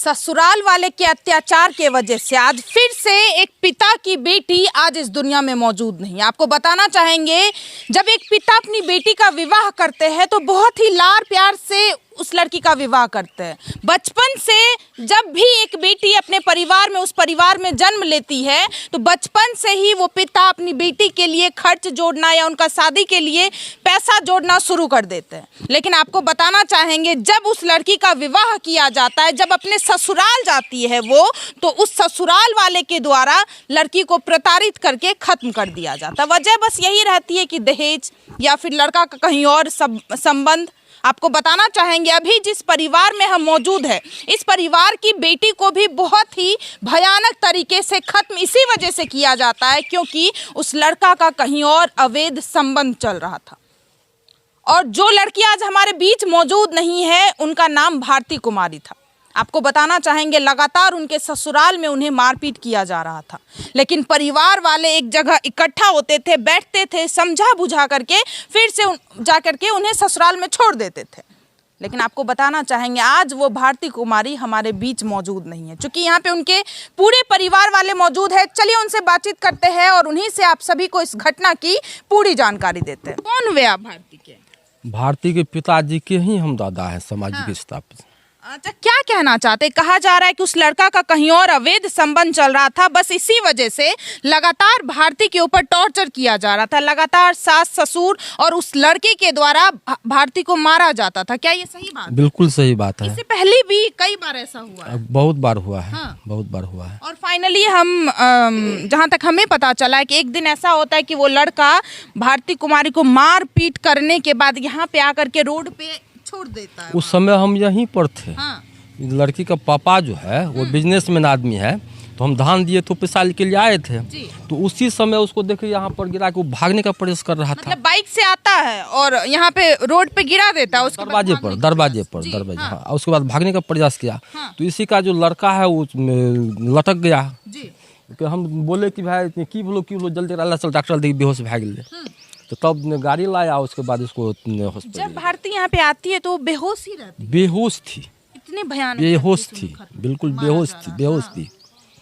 ससुराल वाले के अत्याचार के वजह से आज फिर से एक पिता की बेटी आज इस दुनिया में मौजूद नहीं है। आपको बताना चाहेंगे, जब एक पिता अपनी बेटी का विवाह करते हैं तो बहुत ही लाड़ प्यार से उस लड़की का विवाह करते हैं। बचपन से जब भी एक बेटी अपने परिवार में उस परिवार में जन्म लेती है तो बचपन से ही वो पिता अपनी बेटी के लिए खर्च जोड़ना या उनका शादी के लिए पैसा जोड़ना शुरू कर देते हैं। लेकिन आपको बताना चाहेंगे, जब उस लड़की का विवाह किया जाता है, जब अपने ससुराल जाती है वो, तो उस ससुराल वाले के द्वारा लड़की को प्रताड़ित करके खत्म कर दिया जाता है। वजह बस यही रहती है कि दहेज या फिर लड़का का कहीं और संबंध। आपको बताना चाहेंगे, अभी जिस परिवार में हम मौजूद है, इस परिवार की बेटी को भी बहुत ही भयानक तरीके से खत्म इसी वजह से किया जाता है क्योंकि उस लड़का का कहीं और अवैध संबंध चल रहा था। और जो लड़की आज हमारे बीच मौजूद नहीं है, उनका नाम भारती कुमारी था। आपको बताना चाहेंगे, लगातार उनके ससुराल में उन्हें मारपीट किया जा रहा था, लेकिन परिवार वाले एक जगह इकट्ठा होते थे, बैठते थे, समझा बुझा करके फिर से जा करके उन्हें ससुराल में छोड़ देते थे। लेकिन आपको बताना चाहेंगे, आज वो भारती कुमारी हमारे बीच मौजूद नहीं है। चूंकि यहाँ पे उनके पूरे परिवार वाले मौजूद है, चलिए उनसे बातचीत करते हैं और उन्हीं से आप सभी को इस घटना की पूरी जानकारी देते हैं। कौन हुए आप भारती के? भारती के पिताजी के ही हम दादा हैं, सामाजिक स्थापित। अच्छा, क्या कहना चाहते? कहा जा रहा है कि उस लड़का का कहीं और अवैध संबंध चल रहा था, बस इसी वजह से लगातार भारती के ऊपर टॉर्चर किया जा रहा था। लगातार सास ससुर और उस लड़के के द्वारा भारती को मारा जाता था। क्या ये सही बात है? बिल्कुल सही बात है। इससे पहले भी कई बार ऐसा हुआ है? बहुत बार हुआ है। हाँ। बहुत बार हुआ है। और फाइनली हम जहाँ तक हमें पता चला है कि एक दिन ऐसा होता है कि वो लड़का भारती कुमारी को मार पीट करने के बाद यहाँ पे आकर के रोड पे छोड़ देता है। उस समय हम यहीं पर थे। हाँ। लड़की का पापा जो है वो बिजनेसमैन आदमी है, तो हम धान दिए तो पैसा के लिए आए थे। तो उसी समय उसको देखे यहाँ पर गिरा के वो भागने का प्रयास कर रहा था। मतलब बाइक से आता है और यहाँ पे रोड पे गिरा देता है, उसके दरवाजे पर। हाँ। उसके बाद भागने का प्रयास किया। हाँ। तो इसी का जो लड़का है वो लटक गया। तो हम बोले कि भाई की बोलो जल्दी चल डॉक्टर देखिए, बेहोश भाग गए। तो तब गाड़ी लाया, उसके बाद उसको हॉस्पिटल। जब भारती यहाँ पे आती है तो बेहोश ही रहती? बेहोश थी, इतनी भयानक बेहोश थी, बिल्कुल बेहोश थी।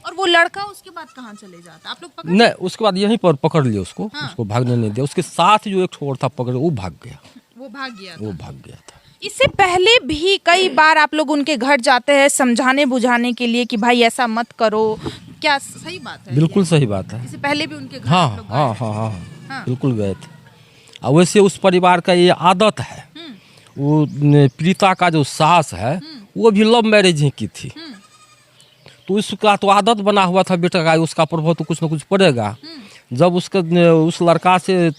और वो लड़का उसके बाद कहाँ चले जाता? आप लोग पकड़? नहीं, उसके बाद यहीं पर पकड़ लिया उसको। हाँ। उसको भागने नहीं दिया। उसके साथ जो एक छोर था पकड़, वो भाग गया। वो भाग गया था। इससे पहले भी कई बार आप लोग उनके घर जाते हैं समझाने बुझाने के लिए कि भाई ऐसा मत करो, क्या सही बात है? बिल्कुल सही बात है। इससे पहले भी उनके घर? हाँ, बिल्कुल गए थे। वैसे उस परिवार का ये आदत है, वो प्रीता का जो सास है वो भी लव मैरिज ही की थी। तो उसका तो आदत बना हुआ था बेटा का, उसका प्रभाव तो कुछ ना कुछ पड़ेगा। जब उस लड़का से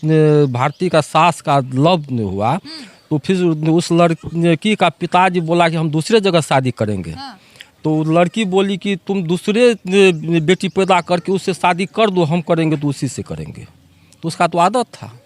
भारती का सास का लव हुआ तो फिर उस लड़की का पिताजी बोला कि हम दूसरे जगह शादी करेंगे। तो लड़की बोली कि तुम दूसरे बेटी पैदा करके उससे शादी कर दो, हम करेंगे तो उसी से करेंगे। तो उसका तो आदत था।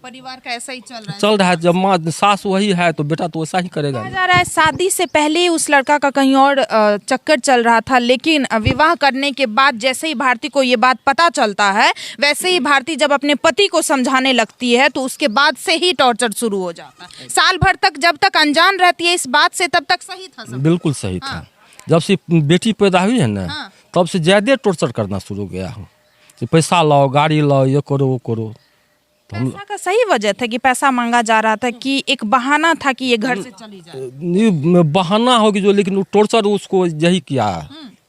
परिवार का ऐसा ही चल रहा है। जब माँ सास वही है तो बेटा तो वैसा ही करेगा। कहा जा रहा है शादी से पहले उस लड़का का कहीं और चक्कर चल रहा था, लेकिन विवाह करने के बाद जैसे ही भारती को ये बात पता चलता है, वैसे ही भारती जब अपने पति को समझाने लगती है तो उसके बाद से ही टॉर्चर शुरू हो जाता है। साल भर तक जब तक अनजान रहती है इस बात से, तब तक सही था सब? बिल्कुल सही था। जब से बेटी पैदा हुई है ना, तब से ज्यादा टॉर्चर करना शुरू हो गया हूँ। पैसा लाओ, गाड़ी लाओ, ये करो वो करो। पैसा का सही वजह था कि पैसा मांगा जा रहा था कि एक बहाना था कि ये घर से चली जाए? बहाना होगी जो, लेकिन वो टॉर्चर उसको यही किया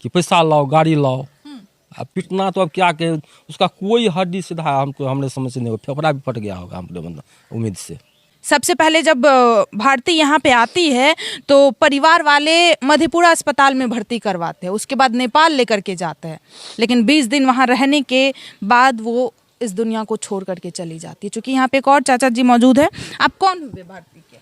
कि पैसा लाओ, गाड़ी लाओ। अब पिटना तो अब क्या के, उसका कोई हड्डी सीधा हमने समझ नहीं, फेफड़ा भी फट गया होगा हमने उम्मीद से। सबसे पहले जब भारती यहाँ पे आती है तो परिवार वाले मधेपुरा अस्पताल में भर्ती करवाते हैं, उसके बाद नेपाल लेकर के जाते हैं, लेकिन 20 दिन वहाँ रहने के बाद वो इस दुनिया को छोड़ करके चली जाती है। चूंकि यहाँ पे एक और चाचा जी मौजूद है। आप कौन हुए भारती के?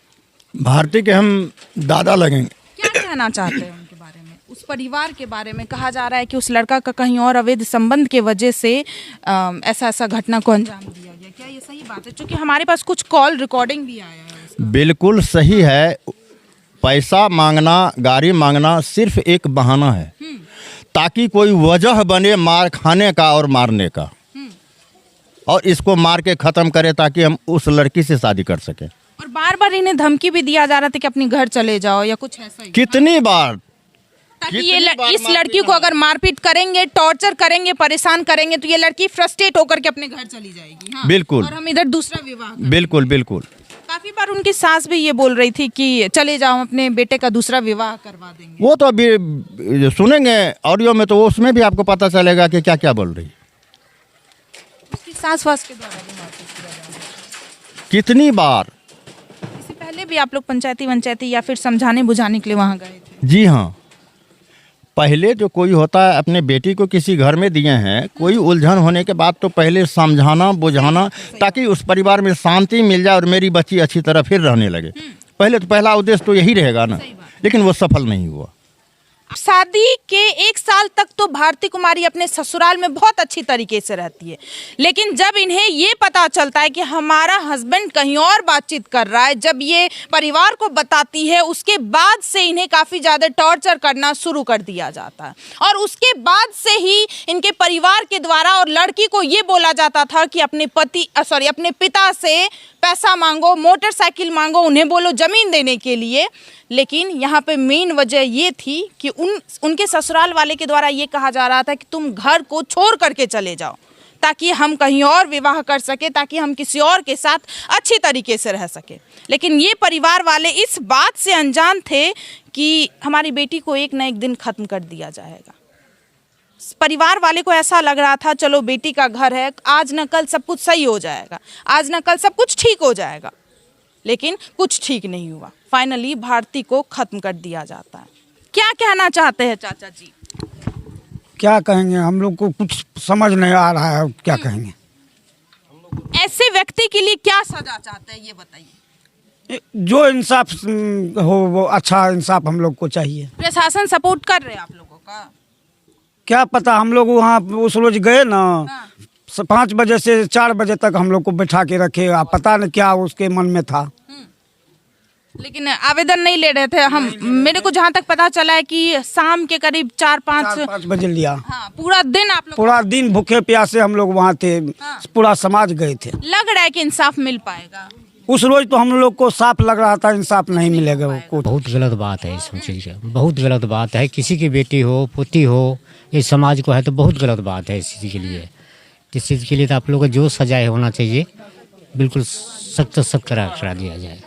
भारती के हम दादा लगेंगे। क्या कहना चाहते हैं उनके बारे में, उस परिवार के बारे में? कहा जा रहा है कि उस लड़का का कहीं और अवैध संबंध के वजह से ऐसा घटना को अंजाम दिया गया। क्या ये सही बात है? चूंकि हमारे पास कुछ कॉल रिकॉर्डिंग भी आया है। बिल्कुल सही है। पैसा मांगना, गाड़ी मांगना सिर्फ एक बहाना है ताकि कोई वजह बने मार खाने का और मारने का, और इसको मार के खत्म करे ताकि हम उस लड़की से शादी कर सकें। और बार बार इन्हें धमकी भी दिया जा रहा था कि अपने घर चले जाओ या कुछ ऐसा ही? कितनी बार ताकि इस लड़की को अगर मारपीट करेंगे, टॉर्चर करेंगे, परेशान करेंगे तो ये लड़की फ्रस्ट्रेट होकर के अपने घर चली जाएगी। हाँ। बिल्कुल। और हम इधर दूसरा विवाह करेंगे। बिल्कुल बिल्कुल। काफी बार उनकी सास भी ये बोल रही थी कि चले जाओ, अपने बेटे का दूसरा विवाह करवा देंगे। वो तो अभी सुनेंगे ऑडियो में, तो उसमें भी आपको पता चलेगा कि क्या क्या बोल रही है। उसकी सास वास के द्वारा भी मारपीट किया जा रहा है। कितनी बार। इससे पहले भी आप लोग पंचायती या फिर समझाने बुझाने के लिए वहाँ गए थे? जी हाँ, पहले जो कोई होता है अपने बेटी को किसी घर में दिए हैं, कोई उलझन होने के बाद तो पहले समझाना बुझाना, ताकि उस परिवार में शांति मिल जाए और मेरी बच्ची अच्छी तरह फिर रहने लगे। पहले तो पहला उद्देश्य तो यही रहेगा ना, लेकिन वो सफल नहीं हुआ। शादी के 1 साल तक तो भारती कुमारी अपने ससुराल में बहुत अच्छी तरीके से रहती है, लेकिन जब इन्हें ये पता चलता है कि हमारा हस्बैंड कहीं और बातचीत कर रहा है, जब ये परिवार को बताती है, उसके बाद से इन्हें काफ़ी ज़्यादा टॉर्चर करना शुरू कर दिया जाता है। और उसके बाद से ही इनके परिवार के द्वारा और लड़की को ये बोला जाता था कि अपने अपने पिता से पैसा मांगो, मोटरसाइकिल मांगो, उन्हें बोलो ज़मीन देने के लिए। लेकिन यहाँ पे मेन वजह ये थी कि उनके ससुराल वाले के द्वारा ये कहा जा रहा था कि तुम घर को छोड़ करके चले जाओ, ताकि हम कहीं और विवाह कर सके, ताकि हम किसी और के साथ अच्छी तरीके से रह सके। लेकिन ये परिवार वाले इस बात से अनजान थे कि हमारी बेटी को एक न एक दिन ख़त्म कर दिया जाएगा। परिवार वाले को ऐसा लग रहा था चलो बेटी का घर है, आज न कल सब कुछ सही हो जाएगा, आज न कल सब कुछ ठीक हो जाएगा। लेकिन कुछ ठीक नहीं हुआ। फाइनली भारती को खत्म कर दिया जाता है। क्या कहना चाहते हैं चाचा जी? क्या कहेंगे, हम लोग को कुछ समझ नहीं आ रहा है, क्या कहेंगे। ऐसे व्यक्ति के लिए क्या सजा चाहते हैं ये बताइए। जो इंसाफ हो वो अच्छा इंसाफ हम लोग को चाहिए। प्रशासन सपोर्ट कर रहे हैं आप लोगों का? क्या पता, हम लोग वहाँ उस रोज गए ना, 5 बजे से 4 बजे तक हम लोग को बैठा के रखे, पता नहीं क्या उसके मन में था। लेकिन आवेदन नहीं ले रहे थे हम। मेरे को जहाँ तक पता चला है कि शाम के करीब 4-5 बजे लिया। हाँ, पूरा दिन आप लोग, पूरा दिन भूखे प्यासे हम लोग वहाँ थे। हाँ। पूरा समाज गए थे। लग रहा है कि इंसाफ मिल पाएगा। उस रोज तो हम लोग को साफ लग रहा था इंसाफ नहीं मिलेगा। बहुत गलत बात है, इस चीज़ का बहुत गलत बात है। किसी की बेटी हो, पोती हो, इस समाज को है तो बहुत गलत बात है इस चीज़ के लिए। इस चीज़ के लिए तो आप लोगों को जो सजाए होना चाहिए बिल्कुल सख्त करा दिया जाए।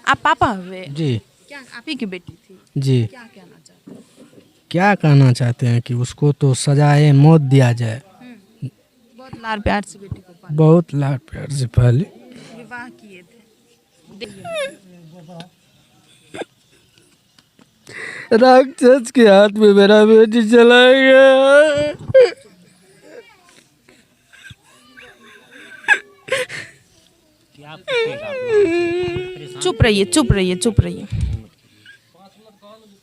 आप पापा हुए? जी। क्या आप ही की बेटी थी? जी। क्या कहना चाहते हैं? क्या कहना चाहते हैं कि उसको तो सजाए मौत दिया जाए। बहुत लाड़ प्यार से बेटी को पाला, बहुत लाड़ प्यार से पहले विवाह किए थे। राक्षस के हाथ में मेरा बेटी चला गया। चुप रहिए, चुप रहिए, चुप रहिए,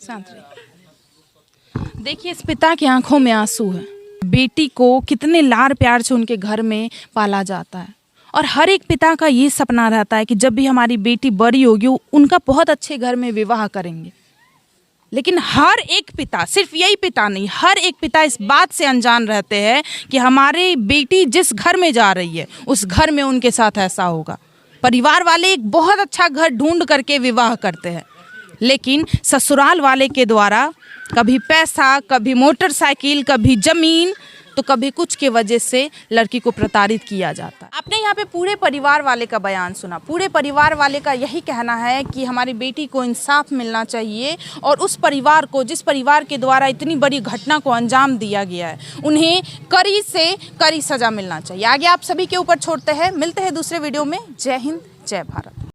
शांत रहिए। देखिए, इस पिता की आंखों में आंसू है। बेटी को कितने लाड़ प्यार से उनके घर में पाला जाता है, और हर एक पिता का ये सपना रहता है कि जब भी हमारी बेटी बड़ी होगी उनका बहुत अच्छे घर में विवाह करेंगे। लेकिन हर एक पिता, सिर्फ यही पिता नहीं, हर एक पिता इस बात से अनजान रहते हैं कि हमारी बेटी जिस घर में जा रही है उस घर में उनके साथ ऐसा होगा। परिवार वाले एक बहुत अच्छा घर ढूंढ करके विवाह करते हैं, लेकिन ससुराल वाले के द्वारा कभी पैसा, कभी मोटरसाइकिल, कभी ज़मीन, तो कभी कुछ के वजह से लड़की को प्रताड़ित किया जाता है। आपने यहाँ पे पूरे परिवार वाले का बयान सुना। पूरे परिवार वाले का यही कहना है कि हमारी बेटी को इंसाफ मिलना चाहिए, और उस परिवार को, जिस परिवार के द्वारा इतनी बड़ी घटना को अंजाम दिया गया है, उन्हें कड़ी से कड़ी सज़ा मिलना चाहिए। आगे आप सभी के ऊपर छोड़ते हैं। मिलते हैं दूसरे वीडियो में। जय हिंद, जय भारत।